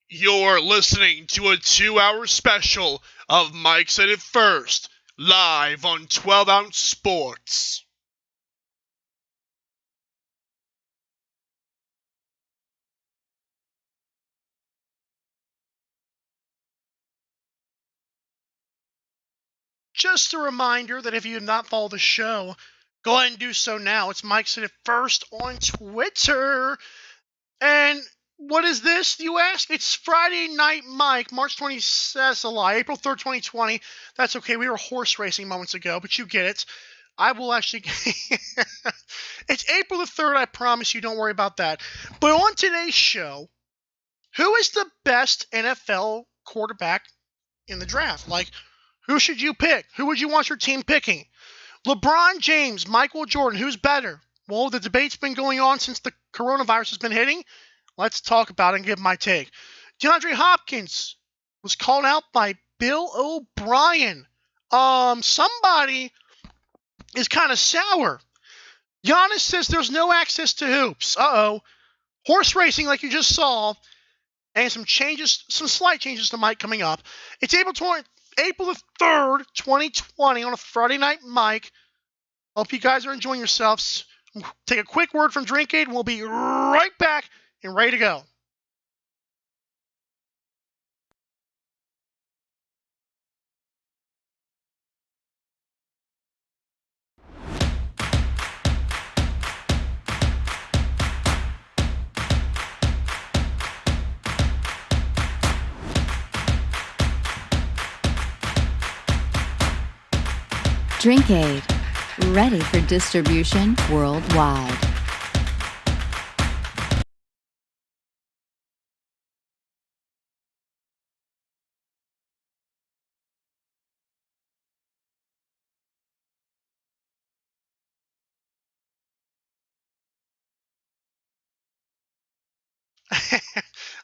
You're listening to a 2-hour special of Mike Said It First, live on 12 Ounce Sports. Just a reminder that if you have not followed the show, go ahead and do so now. It's Mike Said It First on Twitter. And what is this, you ask? It's Friday Night Mike, March 26th, April 3rd, 2020. That's okay, we were horse racing moments ago, but you get it. I will actually... It's April the 3rd, I promise you, don't worry about that. But on today's show, who is the best NFL quarterback in the draft? Like, who should you pick? Who would you want your team picking? LeBron James, Michael Jordan, who's better? Well, the debate's been going on since the coronavirus has been hitting. Let's talk about it and give my take. DeAndre Hopkins was called out by Bill O'Brien. Somebody is kind of sour. Giannis says there's no access to hoops. Horse racing, like you just saw, and some slight changes to Mike coming up. It's April the 3rd, 2020 on a Friday Night Mike. Hope you guys are enjoying yourselves. Take a quick word from DrinkAid, and we'll be right back and ready to go. DrinkAid, ready for distribution worldwide.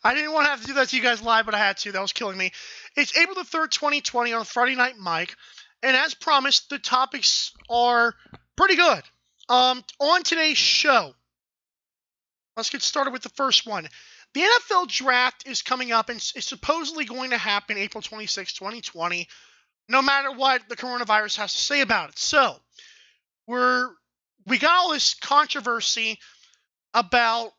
I didn't want to have to do that to you guys live, but I had to. That was killing me. It's April the 3rd, 2020 on Friday Night Mike. And as promised, the topics are pretty good. On today's show, let's get started with the first one. The NFL draft is coming up and is supposedly going to happen April 26, 2020, no matter what the coronavirus has to say about it. So, we got all this controversy about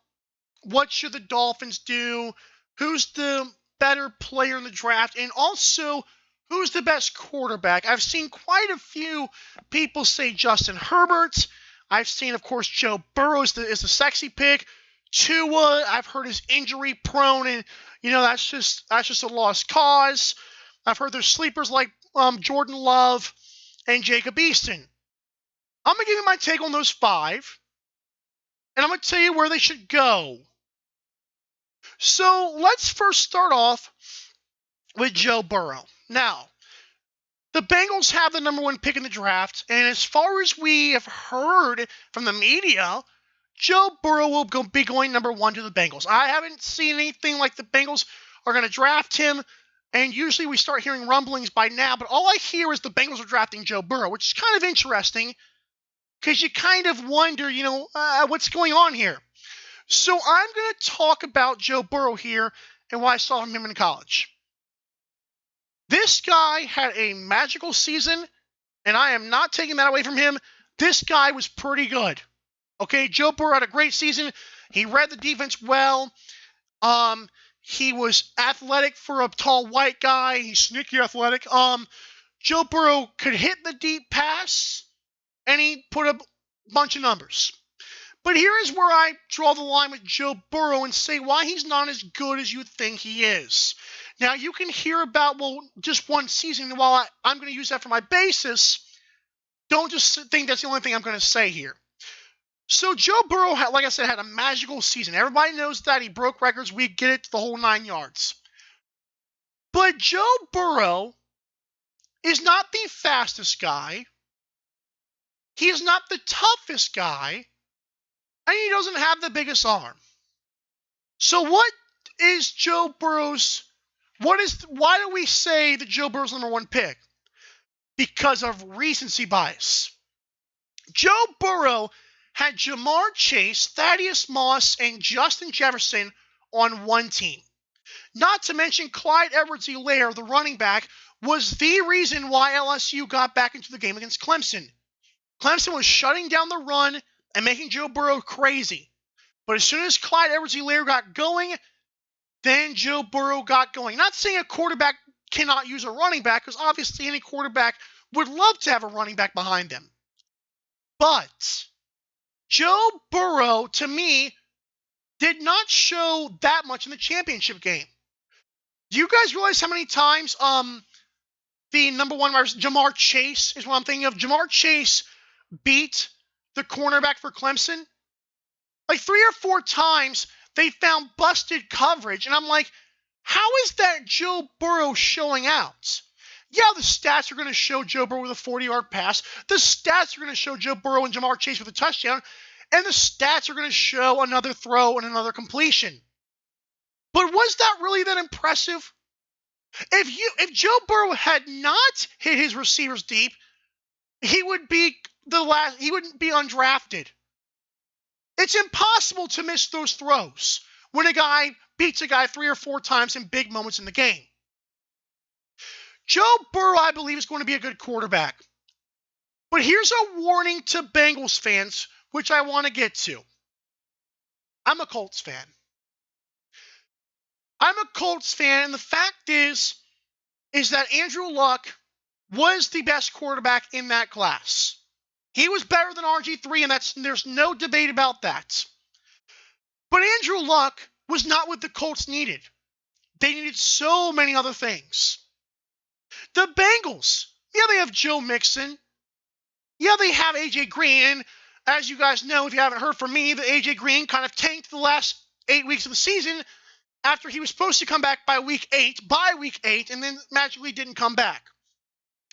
what should the Dolphins do, who's the better player in the draft, and also who's the best quarterback. I've seen quite a few people say Justin Herbert. I've seen, of course, Joe Burrow is the sexy pick. Tua, I've heard is injury prone, and that's just a lost cause. I've heard there's sleepers like Jordan Love and Jacob Eason. I'm gonna give you my take on those five, and I'm gonna tell you where they should go. So let's first start off with Joe Burrow. Now, the Bengals have the number one pick in the draft, and as far as we have heard from the media, Joe Burrow will be going number one to the Bengals. I haven't seen anything like the Bengals are going to draft him, and usually we start hearing rumblings by now, but all I hear is the Bengals are drafting Joe Burrow, which is kind of interesting because you kind of wonder, what's going on here. So I'm going to talk about Joe Burrow here and what I saw from him in college. This guy had a magical season, and I am not taking that away from him. This guy was pretty good. Okay, Joe Burrow had a great season. He read the defense well. He was athletic for a tall white guy. He's sneaky athletic. Joe Burrow could hit the deep pass, and he put up a bunch of numbers. But here is where I draw the line with Joe Burrow and say why he's not as good as you think he is. Now, you can hear about, just one season, and while I'm going to use that for my basis, don't just think that's the only thing I'm going to say here. So Joe Burrow, like I said, had a magical season. Everybody knows that. He broke records. We get it, the whole 9 yards. But Joe Burrow is not the fastest guy. He is not the toughest guy. And he doesn't have the biggest arm. So what is Joe Burrow's... Why do we say that Joe Burrow's number one pick? Because of recency bias. Joe Burrow had Jamar Chase, Thaddeus Moss, and Justin Jefferson on one team. Not to mention Clyde Edwards-Helaire, the running back, was the reason why LSU got back into the game against Clemson. Clemson was shutting down the run and making Joe Burrow crazy. But as soon as Clyde Edwards-Helaire got going, then Joe Burrow got going. Not saying a quarterback cannot use a running back, because obviously any quarterback would love to have a running back behind them. But Joe Burrow, to me, did not show that much in the championship game. Do you guys realize how many times the number one Ja'Marr Chase is what I'm thinking of? Ja'Marr Chase beat the cornerback for Clemson? Like 3 or 4 times they found busted coverage, and I'm like, how is that Joe Burrow showing out? Yeah, the stats are going to show Joe Burrow with a 40-yard pass. The stats are going to show Joe Burrow and Ja'Marr Chase with a touchdown. And the stats are going to show another throw and another completion. But was that really that impressive? If Joe Burrow had not hit his receivers deep, he wouldn't be undrafted. It's impossible to miss those throws when a guy beats a guy 3 or 4 times in big moments in the game. Joe Burrow, I believe, is going to be a good quarterback. But here's a warning to Bengals fans, which I want to get to. I'm a Colts fan. And the fact is that Andrew Luck was the best quarterback in that class. He was better than RG3, and there's no debate about that. But Andrew Luck was not what the Colts needed. They needed so many other things. The Bengals, yeah, they have Joe Mixon. Yeah, they have A.J. Green. And as you guys know, if you haven't heard from me, the A.J. Green kind of tanked the last 8 weeks of the season after he was supposed to come back by week 8, and then magically didn't come back.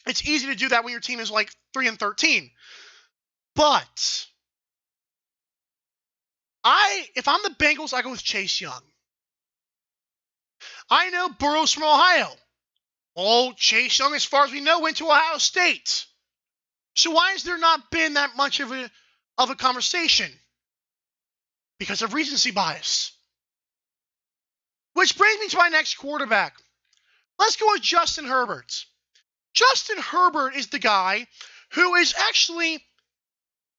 It's easy to do that when your team is like 3-13. But if I'm the Bengals, I go with Chase Young. I know Burrow's from Ohio. Oh, Chase Young, as far as we know, went to Ohio State. So why has there not been that much of a conversation? Because of recency bias. Which brings me to my next quarterback. Let's go with Justin Herbert. Justin Herbert is the guy who is actually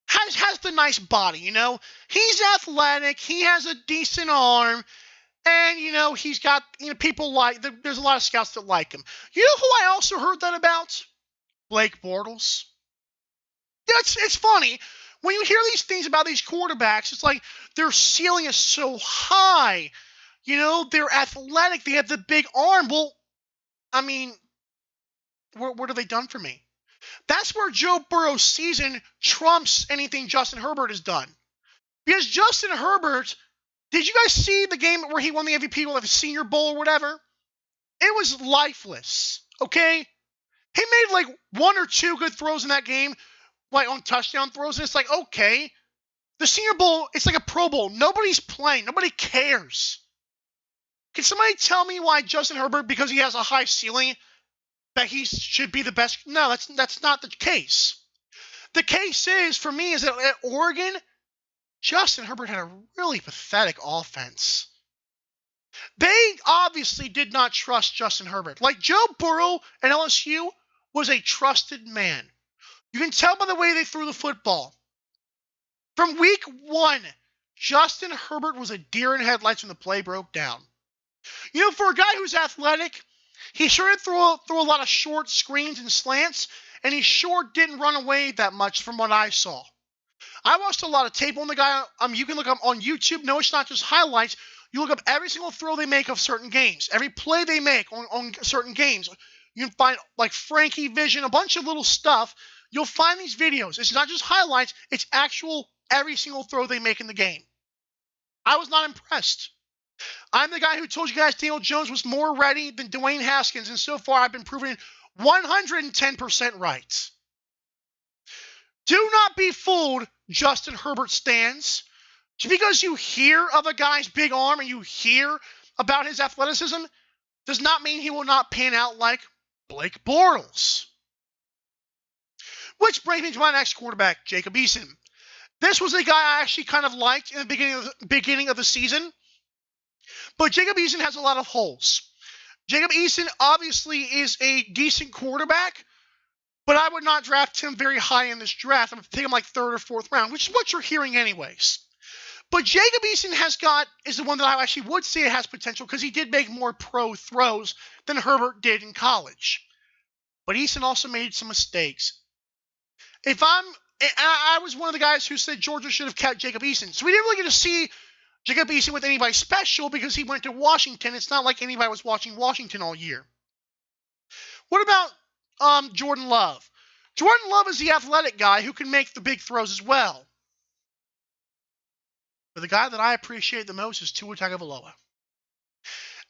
has the nice body, you know. He's athletic, he has a decent arm, and, you know, he's got, you know, people like, there's a lot of scouts that like him. You know who I also heard that about? Blake Bortles. Yeah, it's funny. When you hear these things about these quarterbacks, it's like their ceiling is so high. You know, they're athletic, they have the big arm. Well, I mean, what have they done for me? That's where Joe Burrow's season trumps anything Justin Herbert has done. Because Justin Herbert, did you guys see the game where he won the MVP with the Senior Bowl or whatever? It was lifeless, okay? He made like 1 or 2 good throws in that game, like on touchdown throws, and it's like, okay, the Senior Bowl, it's like a Pro Bowl. Nobody's playing. Nobody cares. Can somebody tell me why Justin Herbert, because he has a high ceiling, that he should be the best? No, that's not the case. The case is, for me, is that at Oregon, Justin Herbert had a really pathetic offense. They obviously did not trust Justin Herbert. Like Joe Burrow at LSU was a trusted man. You can tell by the way they threw the football. From week 1, Justin Herbert was a deer in headlights when the play broke down. You know, for a guy who's athletic, he sure did throw a lot of short screens and slants, and he sure didn't run away that much from what I saw. I watched a lot of tape on the guy. You can look up on YouTube. No, it's not just highlights. You look up every single throw they make of certain games, every play they make on certain games. You can find like Frankie Vision, a bunch of little stuff. You'll find these videos. It's not just highlights. It's actual every single throw they make in the game. I was not impressed. I'm the guy who told you guys Daniel Jones was more ready than Dwayne Haskins, and so far I've been proven 110% right. Do not be fooled, Justin Herbert stands. Just because you hear of a guy's big arm and you hear about his athleticism does not mean he will not pan out like Blake Bortles. Which brings me to my next quarterback, Jacob Eason. This was a guy I actually kind of liked in the beginning of the season. But Jacob Eason has a lot of holes. Jacob Eason obviously is a decent quarterback, but I would not draft him very high in this draft. I'm going to take him like 3rd or 4th round, which is what you're hearing anyways. But Jacob Eason is the one that I actually would say has potential because he did make more pro throws than Herbert did in college. But Eason also made some mistakes. I was one of the guys who said Georgia should have kept Jacob Eason. So we didn't really get to see Jacob Eason with anybody special because he went to Washington. It's not like anybody was watching Washington all year. What about Jordan Love? Jordan Love is the athletic guy who can make the big throws as well. But the guy that I appreciate the most is Tua Tagovailoa.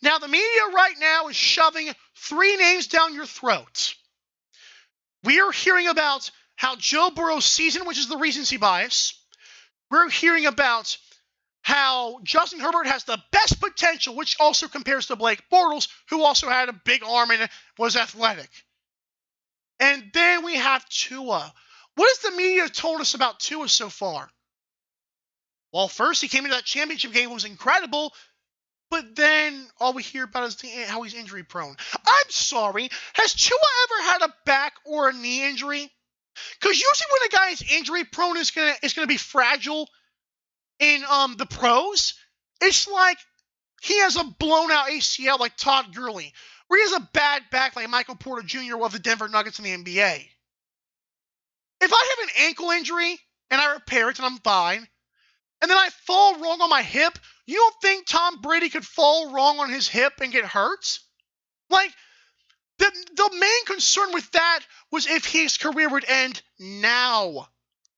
Now, the media right now is shoving 3 names down your throat. We are hearing about how Joe Burrow's season, which is the recency bias. We're hearing about how Justin Herbert has the best potential, which also compares to Blake Bortles, who also had a big arm and was athletic. And then we have Tua. What has the media told us about Tua so far? Well, first, he came into that championship game, was incredible, but then all we hear about is how he's injury prone. I'm sorry, has Tua ever had a back or a knee injury? Because usually when a guy is injury prone is gonna be fragile in the pros, it's like he has a blown out ACL like Todd Gurley, or he has a bad back like Michael Porter Jr. of the Denver Nuggets in the NBA. If I have an ankle injury and I repair it and I'm fine, and then I fall wrong on my hip, you don't think Tom Brady could fall wrong on his hip and get hurt? Like, the main concern with that was if his career would end now.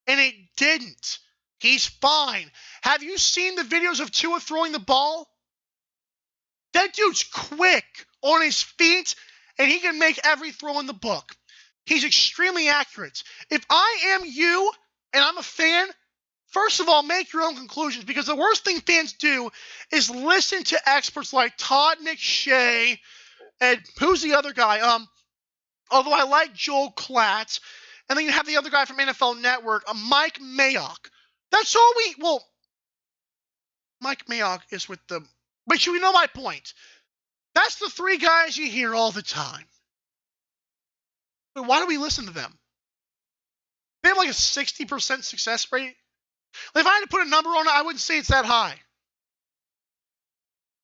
And it didn't. He's fine. Have you seen the videos of Tua throwing the ball? That dude's quick on his feet, and he can make every throw in the book. He's extremely accurate. If I am you, and I'm a fan, first of all, make your own conclusions, because the worst thing fans do is listen to experts like Todd McShay, and who's the other guy? Although I like Joel Klatt, and then you have the other guy from NFL Network, Mike Mayock. That's all Mike Mayock is with the... But you know my point. That's the 3 guys you hear all the time. But why do we listen to them? They have like a 60% success rate. If I had to put a number on it, I wouldn't say it's that high.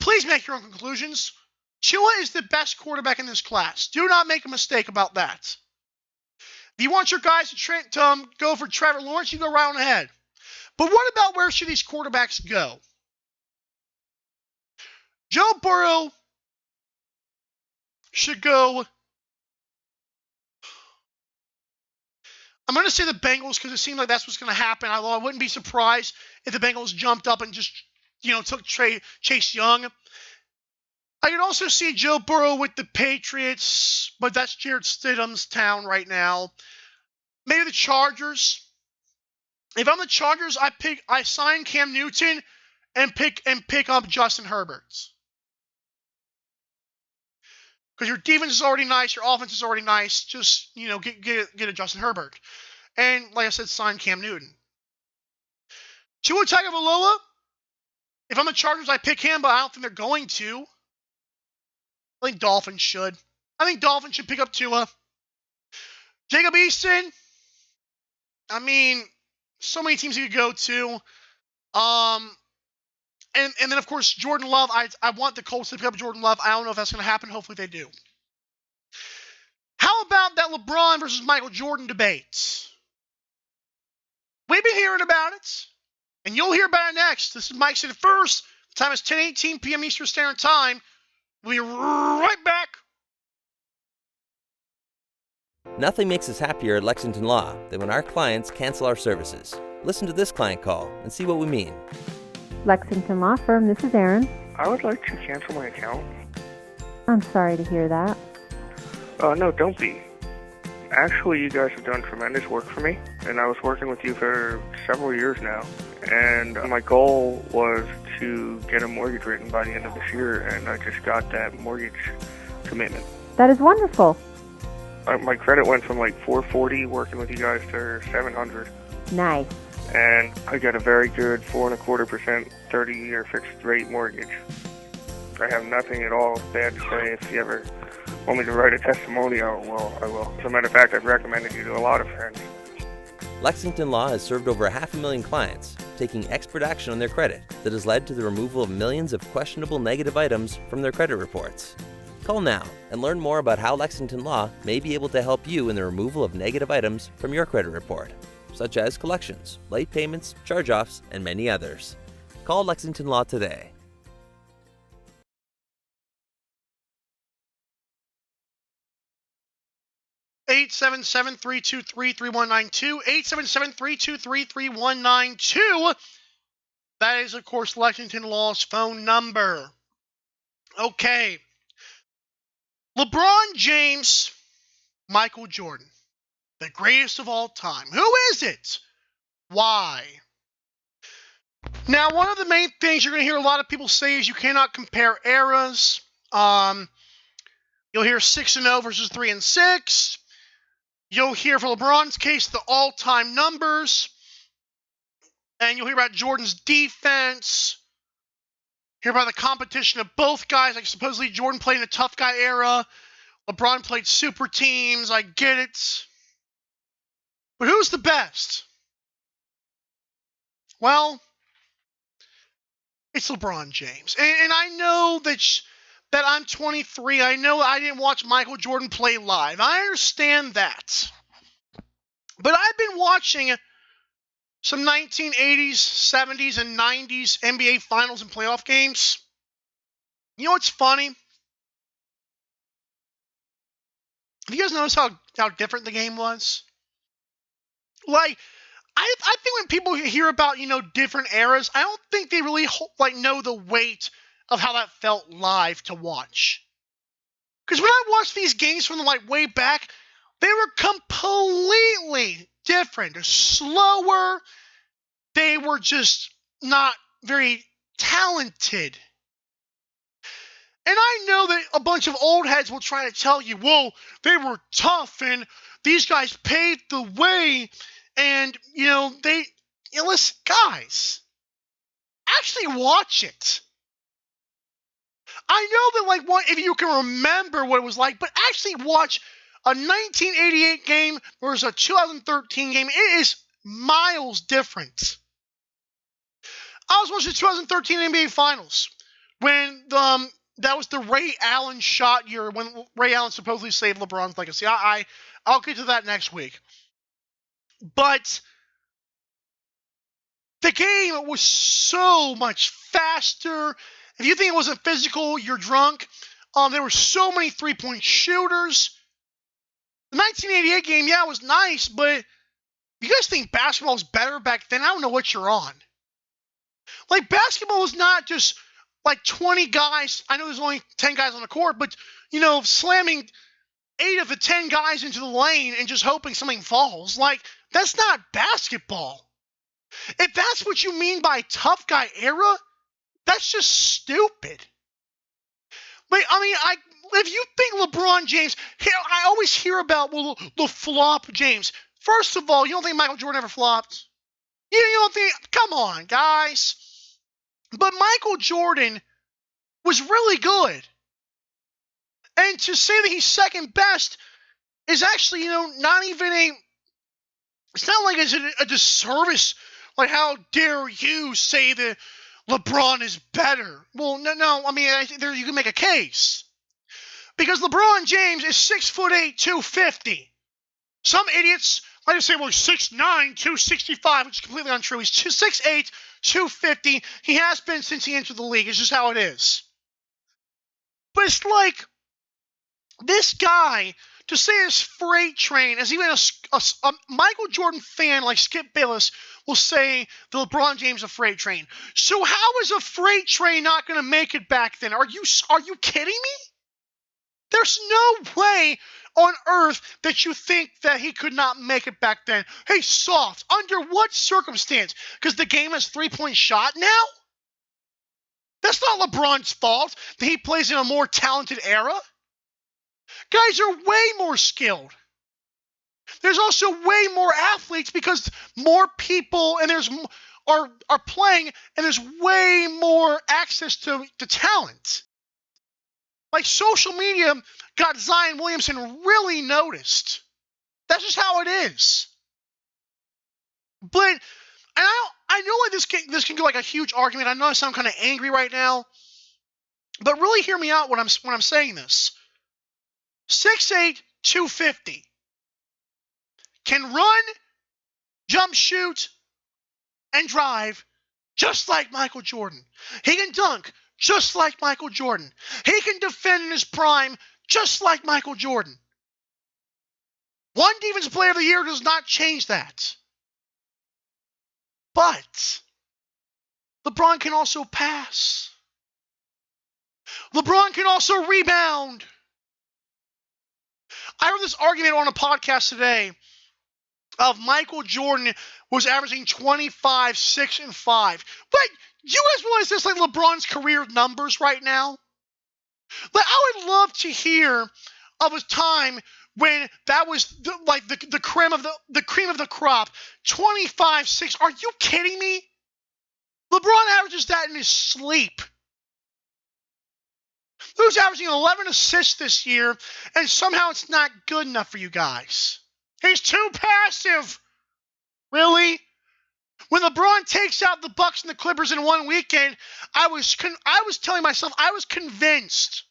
Please make your own conclusions. Tua is the best quarterback in this class. Do not make a mistake about that. If you want your guys to go for Trevor Lawrence, you go right on ahead. But what about where should these quarterbacks go? Joe Burrow should go... I'm going to say the Bengals because it seems like that's what's going to happen. Although I wouldn't be surprised if the Bengals jumped up and just, took Chase Young. I can also see Joe Burrow with the Patriots, but that's Jarrett Stidham's town right now. Maybe the Chargers. If I'm the Chargers, I sign Cam Newton and pick up Justin Herbert. Because your defense is already nice, your offense is already nice. Just, get a Justin Herbert. And, like I said, sign Cam Newton. Tua Tagovailoa, if I'm the Chargers, I pick him, but I don't think they're going to. I think Dolphins should. I think Dolphins should pick up Tua. Jacob Eason, so many teams he could go to. And then, of course, Jordan Love. I want the Colts to pick up Jordan Love. I don't know if that's going to happen. Hopefully they do. How about that LeBron versus Michael Jordan debate? We've been hearing about it, and you'll hear about it next. This is Mike Said It First. The time is 10:18 p.m. Eastern Standard Time. We'll be right back. Nothing makes us happier at Lexington Law than when our clients cancel our services. Listen to this client call and see what we mean. Lexington Law Firm, this is Erin. I would like to cancel my account. I'm sorry to hear that. No, don't be. Actually, you guys have done tremendous work for me, and I was working with you for several years now. And my goal was to get a mortgage written by the end of this year, and I just got that mortgage commitment. That is wonderful. My credit went from like 440 working with you guys to 700. Nice. And I got a very good 4.25% 30-year fixed rate mortgage. I have nothing at all bad to say. If you ever want me to write a testimonial, well, I will. As a matter of fact, I've recommended you to a lot of friends. Lexington Law has served over 500,000 clients, taking expert action on their credit that has led to the removal of millions of questionable negative items from their credit reports. Call now and learn more about how Lexington Law may be able to help you in the removal of negative items from your credit report, such as collections, late payments, charge-offs, and many others. Call Lexington Law today. Eight 877-323-3192, 877-323-3192. That is, of course, Lexington Law's phone number. Okay. LeBron James, Michael Jordan, the greatest of all time. Who is it? Why? Now, one of the main things you're going to hear a lot of people say is you cannot compare eras. You'll hear 6-0 versus 3-6. You'll hear, for LeBron's case, the all-time numbers. And you'll hear about Jordan's defense. Hear about the competition of both guys. Like, supposedly Jordan played in a tough guy era. LeBron played super teams. I get it. But who's the best? Well, it's LeBron James. And I know that I'm 23. I know I didn't watch Michael Jordan play live. I understand that. But I've been watching some 1980s, 70s, and 90s NBA Finals and playoff games. You know what's funny? Have you guys noticed how different the game was? Like, I think when people hear about, different eras, I don't think they really know the weight of how that felt live to watch. Because when I watched these games from way back, they were completely different. They're slower. They were just not very talented. And I know that a bunch of old heads will try to tell you, well, they were tough and these guys paved the way. And, listen, guys, actually watch it. I know that, if you can remember what it was like, but actually watch a 1988 game versus a 2013 game. It is miles different. I was watching the 2013 NBA Finals when that was the Ray Allen shot year when Ray Allen supposedly saved LeBron's legacy. I'll get to that next week. But the game was so much faster. If you think it wasn't physical, you're drunk. There were so many three-point shooters. The 1988 game, yeah, it was nice, but if you guys think basketball was better back then, I don't know what you're on. Basketball was not just 20 guys. I know there's only 10 guys on the court, but, slamming 8 of the 10 guys into the lane and just hoping something falls. That's not basketball. If that's what you mean by tough guy era, that's just stupid. If you think LeBron James, I always hear about, the flop James. First of all, you don't think Michael Jordan ever flopped? You don't think, come on, guys. But Michael Jordan was really good. And to say that he's second best is actually, not even it's not like it's a disservice. How dare you say that LeBron is better? Well, no. You can make a case. Because LeBron James is 6'8", 250. Some idiots like to say, well, he's 6'9", 265, which is completely untrue. He's 6'8", 250. He has been since he entered the league. It's just how it is. But it's this guy, to say his freight train, as even a Michael Jordan fan like Skip Bayless will say the LeBron James a freight train. So how is a freight train not going to make it back then? Are you kidding me? There's no way on earth that you think that he could not make it back then. Hey, soft. Under what circumstance? Because the game has 3-point shot now? That's not LeBron's fault that he plays in a more talented era. Guys are way more skilled. There's also way more athletes because more people and are playing, and there's way more access to talent. Like, social media got Zion Williamson really noticed. That's just how it is. But, and I know like this can go like a huge argument. I know I sound kind of angry right now, but really hear me out when I'm saying this. 6'8", 250. Can run, jump, shoot, and drive just like Michael Jordan. He can dunk just like Michael Jordan. He can defend in his prime just like Michael Jordan. One Defensive Player of the Year does not change that. But LeBron can also pass. LeBron can also rebound. I heard this argument on a podcast today of Michael Jordan was averaging 25, 6, and 5. But you guys realize this like LeBron's career numbers right now? Like, I would love to hear of a time when that was the cream of the crop. 25, 6. Are you kidding me? LeBron averages that in his sleep. He was averaging 11 assists this year, and somehow it's not good enough for you guys. He's too passive. Really? When LeBron takes out the Bucks and the Clippers in one weekend, I was telling myself, I was convinced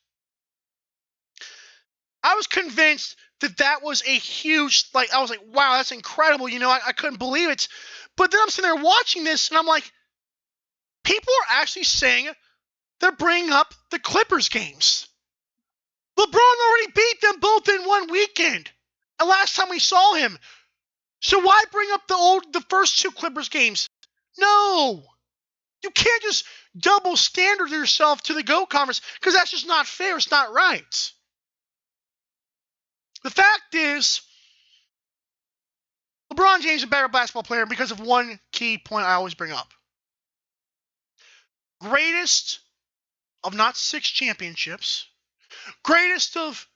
that was a huge, I was like, wow, that's incredible. I couldn't believe it. But then I'm sitting there watching this, and I'm like, people are actually saying they're bringing up the Clippers games. LeBron already beat them both in one weekend. The last time we saw him. So why bring up the first two Clippers games? No. You can't just double standard yourself to the GOAT conference because that's just not fair. It's not right. The fact is, LeBron James is a better basketball player because of one key point I always bring up. Greatest of not 6 championships. Greatest of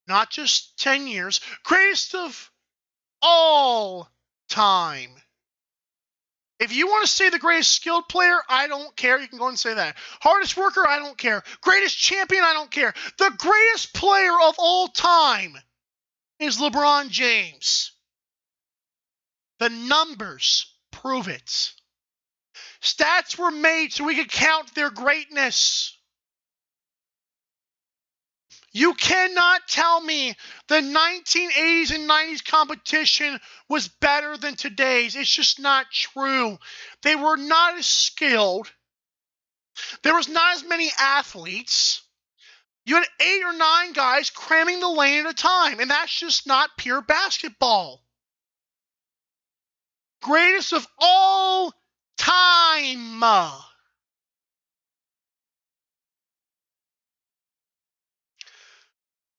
not just 10 years. Greatest of all time. If you want to say the greatest skilled player, I don't care. You can go and say that. Hardest worker, I don't care. Greatest champion, I don't care. The greatest player of all time is LeBron James. The numbers prove it. Stats were made so we could count their greatness. You cannot tell me the 1980s and 90s competition was better than today's. It's just not true. They were not as skilled. There was not as many athletes. You had 8 or 9 guys cramming the lane at a time, and that's just not pure basketball. Greatest of all time.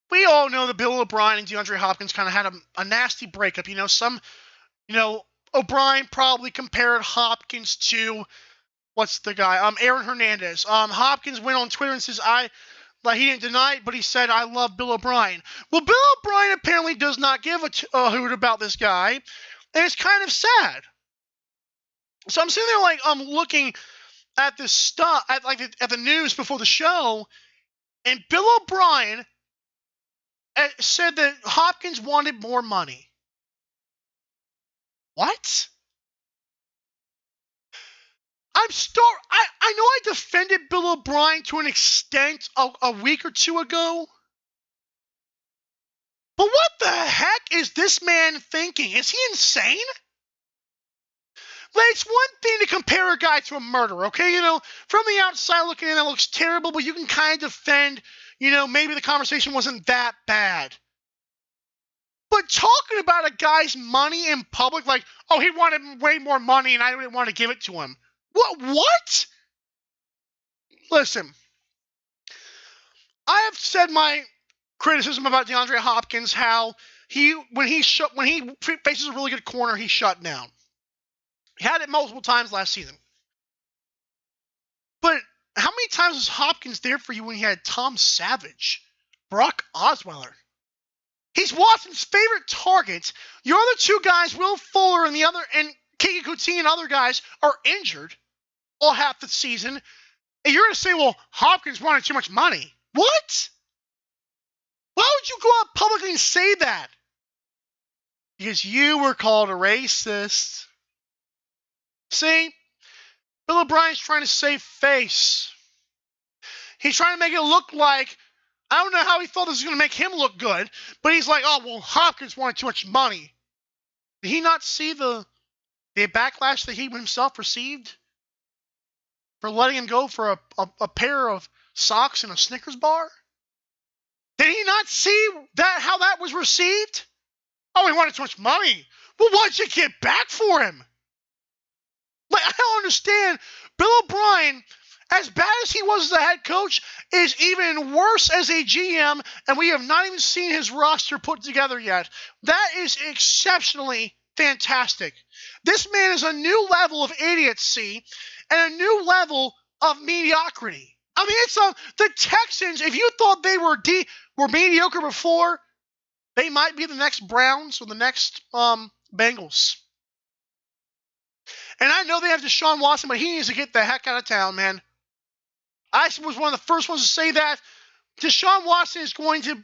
We all know that Bill O'Brien and DeAndre Hopkins kind of had a nasty breakup. O'Brien probably compared Hopkins to, what's the guy? Aaron Hernandez. Hopkins went on Twitter and says, he didn't deny it, but he said, I love Bill O'Brien. Well, Bill O'Brien apparently does not give a hoot about this guy, and it's kind of sad. So I'm sitting there looking at this stuff, at the news before the show, and Bill O'Brien said that Hopkins wanted more money. What? I know I defended Bill O'Brien to an extent a week or two ago. But what the heck is this man thinking? Is he insane? It's one thing to compare a guy to a murderer, okay? From the outside looking in, that looks terrible, but you can kind of defend, maybe the conversation wasn't that bad. But talking about a guy's money in public, he wanted way more money and I didn't want to give it to him. What? Listen, I have said my criticism about DeAndre Hopkins, how when he faces a really good corner, he shut down. He had it multiple times last season. But how many times was Hopkins there for you when he had Tom Savage, Brock Osweiler? He's Watson's favorite target. Your other two guys, Will Fuller and Keke Coutine and other guys, are injured all half the season. And you're going to say, well, Hopkins wanted too much money. What? Why would you go out publicly and say that? Because you were called a racist. See? Bill O'Brien's trying to save face. He's trying to make it look like, I don't know how he thought this was going to make him look good, but he's like, oh, well, Hopkins wanted too much money. Did he not see the backlash that he himself received for letting him go for a pair of socks and a Snickers bar? Did he not see that how that was received? Oh, he wanted too much money. Well, what'd you get back for him? Like, I don't understand. Bill O'Brien, as bad as he was as a head coach, is even worse as a GM, and we have not even seen his roster put together yet. That is exceptionally fantastic. This man is a new level of idiocy and a new level of mediocrity. I mean, it's the Texans. If you thought they were mediocre before, they might be the next Browns or the next Bengals. And I know they have Deshaun Watson, but he needs to get the heck out of town, man. I was one of the first ones to say that. Deshaun Watson is going to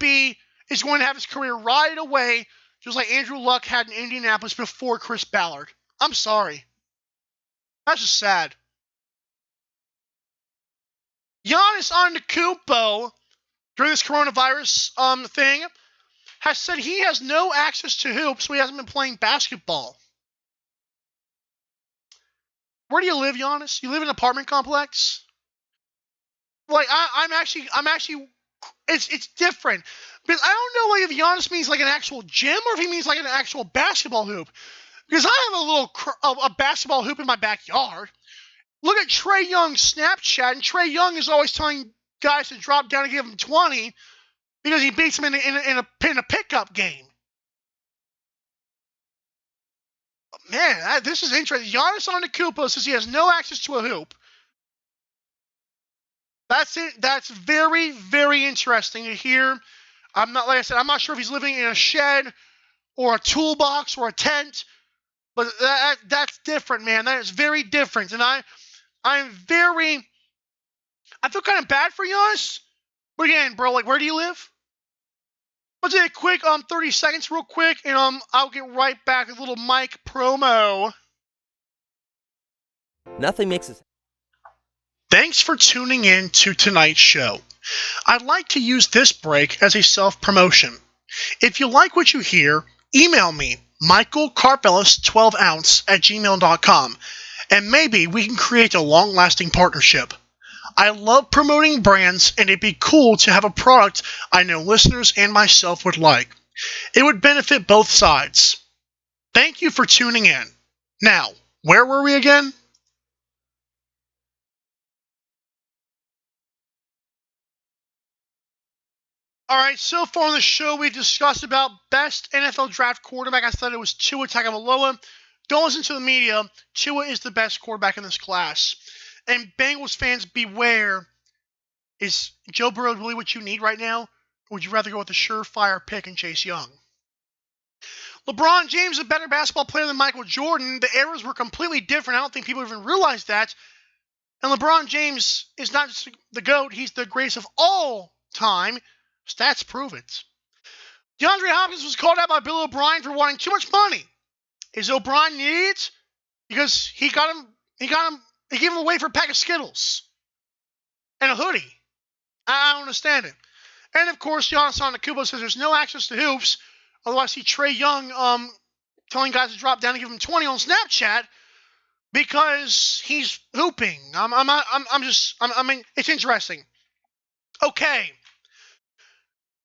have his career right away, just like Andrew Luck had in Indianapolis before Chris Ballard. I'm sorry. That's just sad. Giannis Antetokounmpo, during this coronavirus thing, has said he has no access to hoops, so he hasn't been playing basketball. Where do you live, Giannis? You live in an apartment complex? Like, I'm actually, it's different. Because I don't know, like, if Giannis means, like, an actual gym or if he means, like, an actual basketball hoop. Because I have a basketball hoop in my backyard. Look at Trae Young's Snapchat, and Trae Young is always telling guys to drop down and give him 20 because he beats them in a pickup game. Man, this is interesting. Giannis Antetokounmpo says he has no access to a hoop. That's it. That's very, very interesting to hear. I'm not sure if he's living in a shed or a toolbox or a tent, but that's different, man. That is very different. And I feel kind of bad for Giannis. But again, bro, like, where do you live? Let's take a quick 30 seconds real quick, and I'll get right back with a little Mike promo. Nothing makes us... Thanks for tuning in to tonight's show. I'd like to use this break as a self-promotion. If you like what you hear, email me, michaelcarpelis12ounce@gmail.com, and maybe we can create a long-lasting partnership. I love promoting brands, and it'd be cool to have a product I know listeners and myself would like. It would benefit both sides. Thank you for tuning in. Now, where were we again? Alright, so far on the show we discussed about best NFL draft quarterback. I said it was Tua Tagovailoa. Don't listen to the media. Tua is the best quarterback in this class. And Bengals fans, beware. Is Joe Burrow really what you need right now? Or would you rather go with a surefire pick and Chase Young? LeBron James is a better basketball player than Michael Jordan. The eras were completely different. I don't think people even realize that. And LeBron James is not just the GOAT. He's the greatest of all time. Stats prove it. DeAndre Hopkins was called out by Bill O'Brien for wanting too much money. Is O'Brien an idiot? Because he gave him away for a pack of Skittles and a hoodie. I don't understand it. And of course, Giannis Antetokounmpo says there's no access to hoops. Otherwise, I see Trae Young telling guys to drop down and give him 20 on Snapchat because he's hooping. I mean, it's interesting. Okay.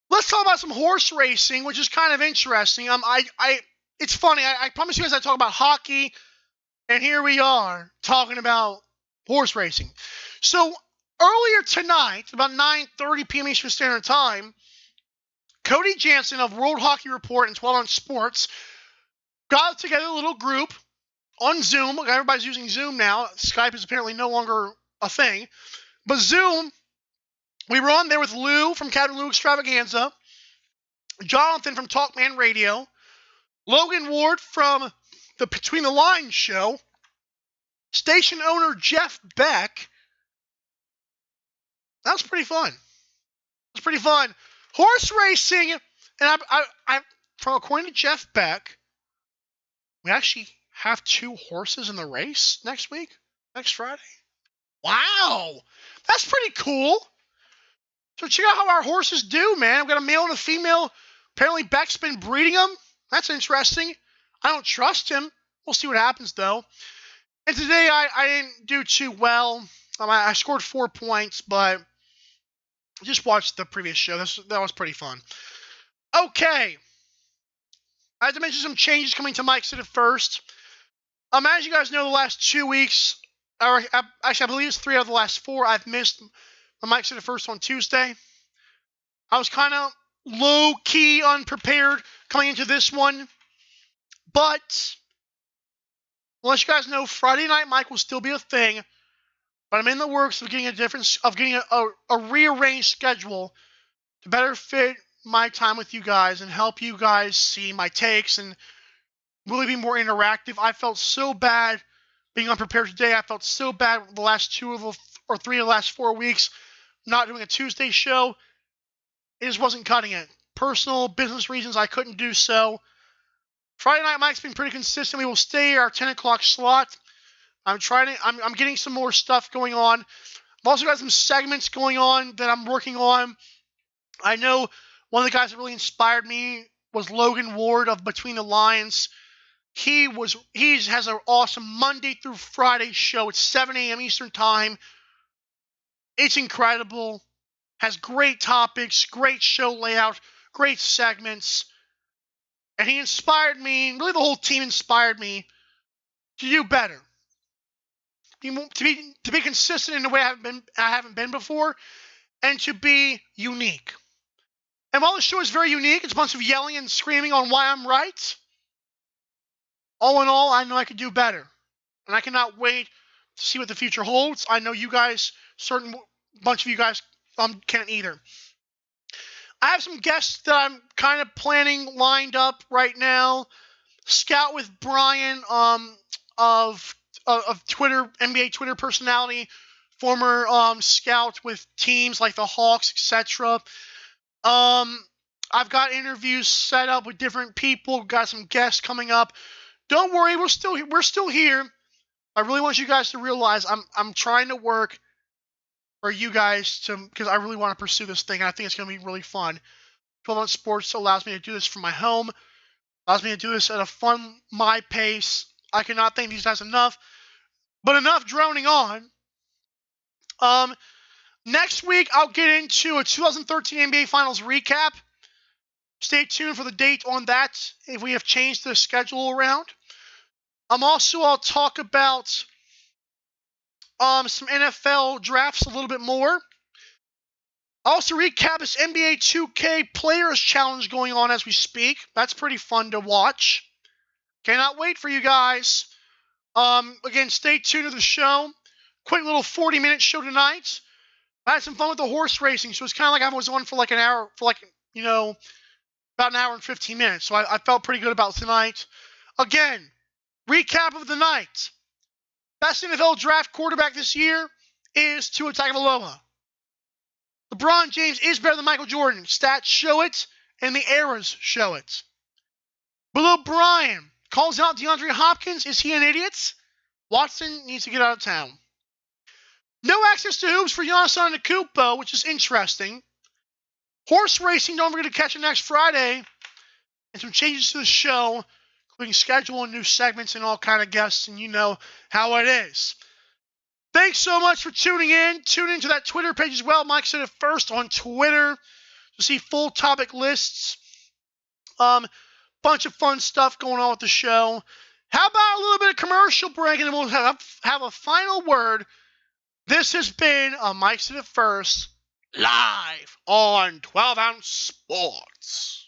Let's talk about some horse racing, which is kind of interesting. It's funny. I promise you guys I talk about hockey, and here we are talking about horse racing. So earlier tonight, about 9:30 p.m. Eastern Standard Time, Cody Jansen of World Hockey Report and 12 on Sports got together a little group on Zoom. Everybody's using Zoom now. Skype is apparently no longer a thing. But Zoom, we were on there with Lou from Captain Lou Extravaganza, Jonathan from Talkman Radio, Logan Ward from the Between the Lines show, station owner Jeff Beck. That was pretty fun. Horse racing, and from according to Jeff Beck, we actually have 2 horses in the race next Friday. Wow, that's pretty cool. So check out how our horses do, man. We've got a male and a female. Apparently Beck's been breeding them. That's interesting. I don't trust him. We'll see what happens, though. And today I didn't do too well. I scored 4 points, but just watched the previous show. That was pretty fun. Okay. I had to mention some changes coming to Mike Sit It First. As you guys know, the last 2 weeks, or actually I believe it's 3 out of the last 4, I've missed my Mike Sit It First on Tuesday. I was kind of low-key unprepared coming into this one. But, unless you guys know, Friday Night Mike will still be a thing. But I'm in the works of getting a rearranged schedule to better fit my time with you guys and help you guys see my takes and really be more interactive. I felt so bad being unprepared today. I felt so bad the last 3 of the last 4 weeks not doing a Tuesday show. It just wasn't cutting it. Personal, business reasons, I couldn't do so. Friday Night Mike's been pretty consistent. We will stay our 10 o'clock slot. I'm getting some more stuff going on. I've also got some segments going on that I'm working on. I know one of the guys that really inspired me was Logan Ward of Between the Lines. He has an awesome Monday through Friday show at 7 a.m. Eastern Time. It's incredible. Has great topics, great show layout, great segments. And he inspired me, really the whole team inspired me to do better. To be consistent in the way I haven't been before, and to be unique. And while the show is very unique, it's a bunch of yelling and screaming on why I'm right. All in all, I know I could do better. And I cannot wait to see what the future holds. I know you guys, certain bunch of you guys, can't either. I have some guests that I'm kind of planning lined up right now. Scout with Brian of Twitter, NBA Twitter personality, former scout with teams like the Hawks, etc. I've got interviews set up with different people. Got some guests coming up. Don't worry, we're still here. I really want you guys to realize I'm trying to work for you guys because I really want to pursue this thing, and I think it's going to be really fun. 12 Ounce Sports allows me to do this from my home, allows me to do this at a fun, my pace. I cannot thank these guys enough. But enough droning on. Next week, I'll get into a 2013 NBA Finals recap. Stay tuned for the date on that if we have changed the schedule around. I'll talk about some NFL drafts a little bit more. I'll also recap this NBA 2K Players Challenge going on as we speak. That's pretty fun to watch. Cannot wait for you guys. Again, stay tuned to the show. Quick little 40-minute show tonight. I had some fun with the horse racing, so it's kind of like I was on for like an hour, about an hour and 15 minutes. So I felt pretty good about tonight. Again, recap of the night. Best NFL draft quarterback this year is Tua Tagovailoa. LeBron James is better than Michael Jordan. Stats show it, and the eras show it. Bill O'Brien calls out DeAndre Hopkins. Is he an idiot? Watson needs to get out of town. No access to hoops for Giannis Antetokounmpo, which is interesting. Horse racing, don't forget to catch it next Friday. And some changes to the show, including schedule and new segments and all kind of guests, and you know how it is. Thanks so much for tuning in. Tune into that Twitter page as well. Mike Sit It First on Twitter to see full topic lists. Bunch of fun stuff going on with the show. How about a little bit of commercial break, and then we'll have a final word. This has been a Mike Sit It First live on 12 Ounce Sports.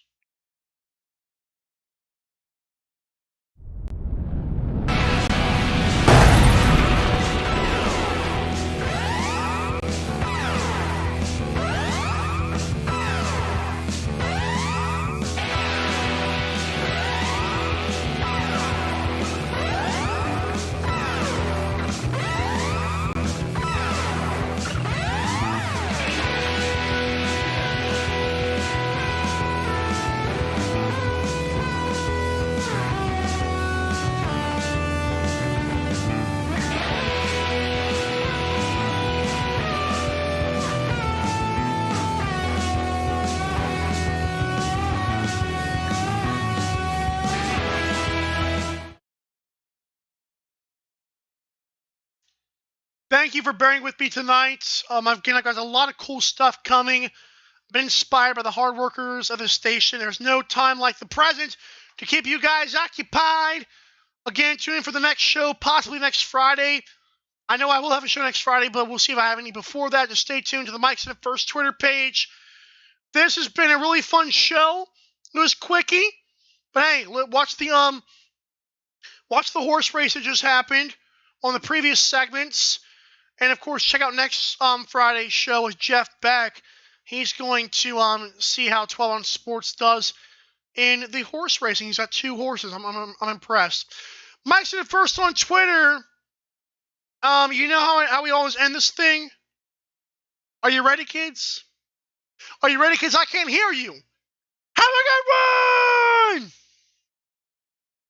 Thank you for bearing with me tonight. I've got a lot of cool stuff coming. Been inspired by the hard workers of the station. There's no time like the present to keep you guys occupied. Again, tune in for the next show, possibly next Friday. I know I will have a show next Friday, but we'll see if I have any before that. Just stay tuned to the Mike's It First Twitter page. This has been a really fun show. It was quickie, but hey, watch the horse race that just happened on the previous segments, and of course check out next Friday's show with Jeff Beck. He's going to see how 12 on Sports does in the horse racing. He's got 2 horses. I'm impressed. Mike's It First on Twitter. You know how we always end this thing? Are you ready, kids? Are you ready, kids? I can't hear you. Have a good one!